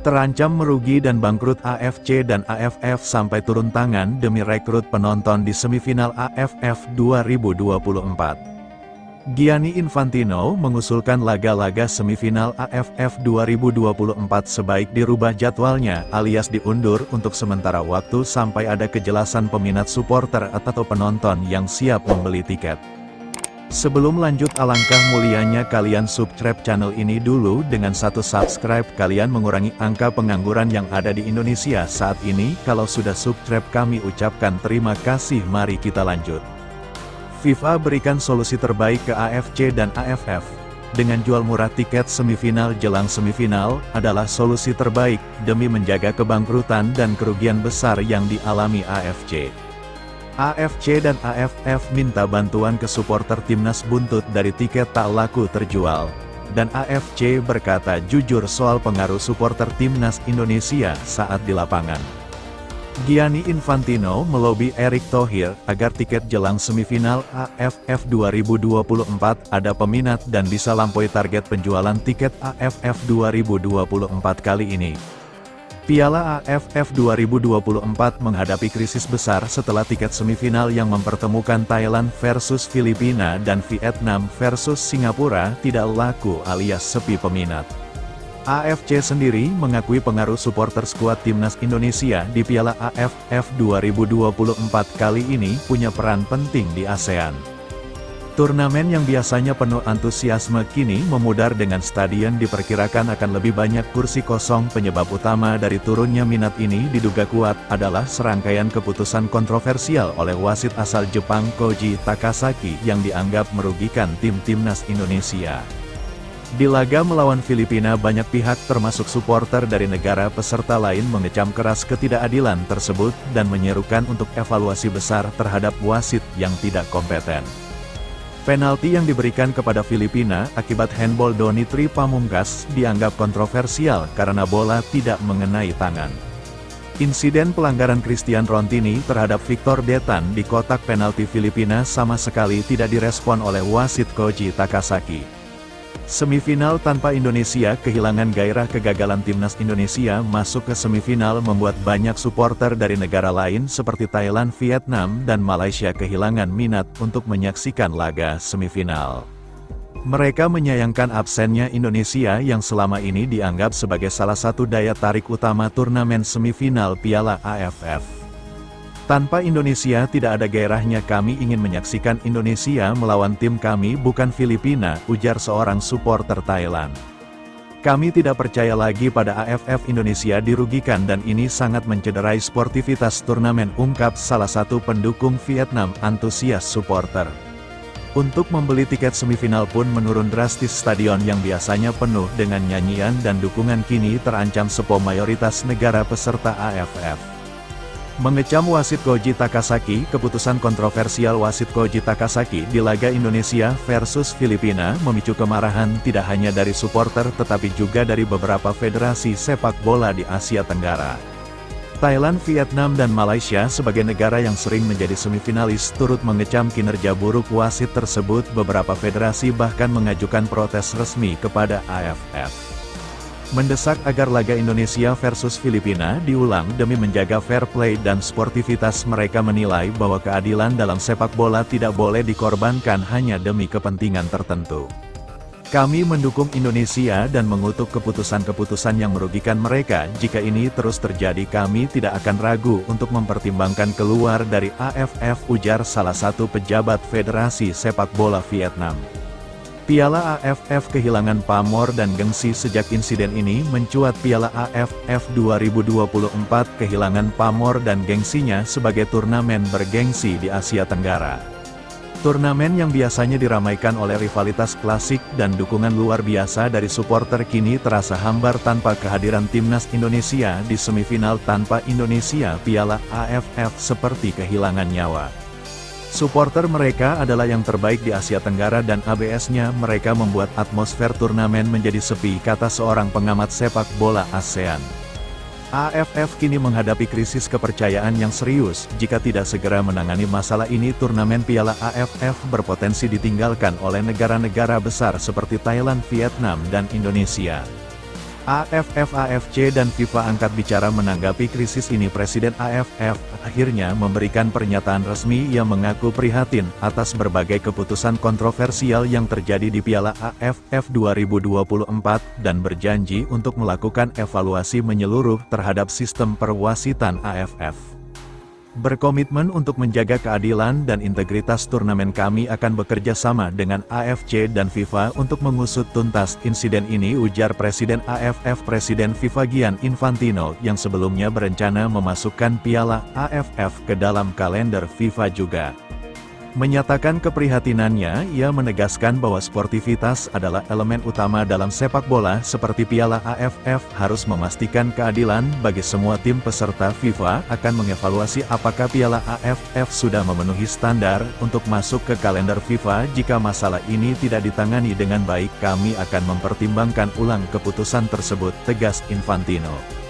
Terancam merugi dan bangkrut AFC dan AFF sampai turun tangan demi rekrut penonton di semifinal AFF 2024. Gianni Infantino mengusulkan laga-laga semifinal AFF 2024 sebaik dirubah jadwalnya alias diundur untuk sementara waktu sampai ada kejelasan peminat supporter atau penonton yang siap membeli tiket. Sebelum lanjut, alangkah mulianya kalian subscribe channel ini dulu. Dengan satu subscribe kalian mengurangi angka pengangguran yang ada di Indonesia saat ini. Kalau sudah subscribe kami ucapkan terima kasih. Mari kita lanjut. FIFA berikan solusi terbaik ke AFC dan AFF. Dengan jual murah tiket semifinal jelang semifinal adalah solusi terbaik demi menjaga kebangkrutan dan kerugian besar yang dialami AFC. AFC dan AFF minta bantuan ke supporter timnas buntut dari tiket tak laku terjual. Dan AFC berkata jujur soal pengaruh supporter timnas Indonesia saat di lapangan. Gianni Infantino melobi Erick Thohir agar tiket jelang semifinal AFF 2024 ada peminat dan bisa lampaui target penjualan tiket AFF 2024 kali ini. Piala AFF 2024 menghadapi krisis besar setelah tiket semifinal yang mempertemukan Thailand versus Filipina dan Vietnam versus Singapura tidak laku alias sepi peminat. AFC sendiri mengakui pengaruh supporter skuad timnas Indonesia di Piala AFF 2024 kali ini punya peran penting di ASEAN. Turnamen yang biasanya penuh antusiasme kini memudar dengan stadion diperkirakan akan lebih banyak kursi kosong. Penyebab utama dari turunnya minat ini diduga kuat adalah serangkaian keputusan kontroversial oleh wasit asal Jepang Koji Takasaki yang dianggap merugikan timnas Indonesia. Di laga melawan Filipina, banyak pihak termasuk supporter dari negara peserta lain mengecam keras ketidakadilan tersebut dan menyerukan untuk evaluasi besar terhadap wasit yang tidak kompeten. Penalti yang diberikan kepada Filipina akibat handball Donitri Pamungkas dianggap kontroversial karena bola tidak mengenai tangan. Insiden pelanggaran Christian Rontini terhadap Victor Detan di kotak penalti Filipina sama sekali tidak direspon oleh wasit Koji Takasaki. Semifinal tanpa Indonesia kehilangan gairah. Kegagalan timnas Indonesia masuk ke semifinal membuat banyak supporter dari negara lain seperti Thailand, Vietnam, dan Malaysia kehilangan minat untuk menyaksikan laga semifinal. Mereka menyayangkan absennya Indonesia yang selama ini dianggap sebagai salah satu daya tarik utama turnamen semifinal Piala AFF. Tanpa Indonesia tidak ada gairahnya. Kami ingin menyaksikan Indonesia melawan tim kami, bukan Filipina, ujar seorang supporter Thailand. Kami tidak percaya lagi pada AFF. Indonesia dirugikan dan ini sangat mencederai sportivitas turnamen, ungkap salah satu pendukung Vietnam antusias supporter. Untuk membeli tiket semifinal pun menurun drastis. Stadion yang biasanya penuh dengan nyanyian dan dukungan kini terancam sepo mayoritas negara peserta AFF. Mengecam wasit Koji Takasaki. Keputusan kontroversial wasit Koji Takasaki di laga Indonesia versus Filipina memicu kemarahan tidak hanya dari supporter tetapi juga dari beberapa federasi sepak bola di Asia Tenggara. Thailand, Vietnam, dan Malaysia sebagai negara yang sering menjadi semifinalis turut mengecam kinerja buruk wasit tersebut. Beberapa federasi bahkan mengajukan protes resmi kepada AFF. Mendesak agar laga Indonesia versus Filipina diulang demi menjaga fair play dan sportivitas. Mereka menilai bahwa keadilan dalam sepak bola tidak boleh dikorbankan hanya demi kepentingan tertentu. Kami mendukung Indonesia dan mengutuk keputusan-keputusan yang merugikan mereka. Jika ini terus terjadi, kami tidak akan ragu untuk mempertimbangkan keluar dari AFF, ujar salah satu pejabat Federasi Sepak Bola Vietnam. Piala AFF kehilangan pamor dan gengsi. Sejak insiden ini mencuat, Piala AFF 2024 kehilangan pamor dan gengsinya sebagai turnamen bergengsi di Asia Tenggara. Turnamen yang biasanya diramaikan oleh rivalitas klasik dan dukungan luar biasa dari supporter kini terasa hambar tanpa kehadiran timnas Indonesia di semifinal. Tanpa Indonesia, Piala AFF seperti kehilangan nyawa. Supporter mereka adalah yang terbaik di Asia Tenggara dan ABS-nya mereka membuat atmosfer turnamen menjadi sepi, kata seorang pengamat sepak bola ASEAN. AFF kini menghadapi krisis kepercayaan yang serius. Jika tidak segera menangani masalah ini, turnamen Piala AFF berpotensi ditinggalkan oleh negara-negara besar seperti Thailand, Vietnam, dan Indonesia. AFF, AFC dan FIFA angkat bicara menanggapi krisis ini. Presiden AFF akhirnya memberikan pernyataan resmi yang mengaku prihatin atas berbagai keputusan kontroversial yang terjadi di Piala AFF 2024 dan berjanji untuk melakukan evaluasi menyeluruh terhadap sistem perwasitan AFF. Berkomitmen untuk menjaga keadilan dan integritas turnamen. Kami akan bekerja sama dengan AFC dan FIFA untuk mengusut tuntas insiden ini, ujar Presiden AFF. Presiden FIFA Gianni Infantino yang sebelumnya berencana memasukkan Piala AFF ke dalam kalender FIFA juga menyatakan keprihatinannya. Ia menegaskan bahwa sportivitas adalah elemen utama dalam sepak bola. Seperti Piala AFF harus memastikan keadilan bagi semua tim peserta. FIFA akan mengevaluasi apakah Piala AFF sudah memenuhi standar untuk masuk ke kalender FIFA. Jika masalah ini tidak ditangani dengan baik, kami akan mempertimbangkan ulang keputusan tersebut, tegas Infantino.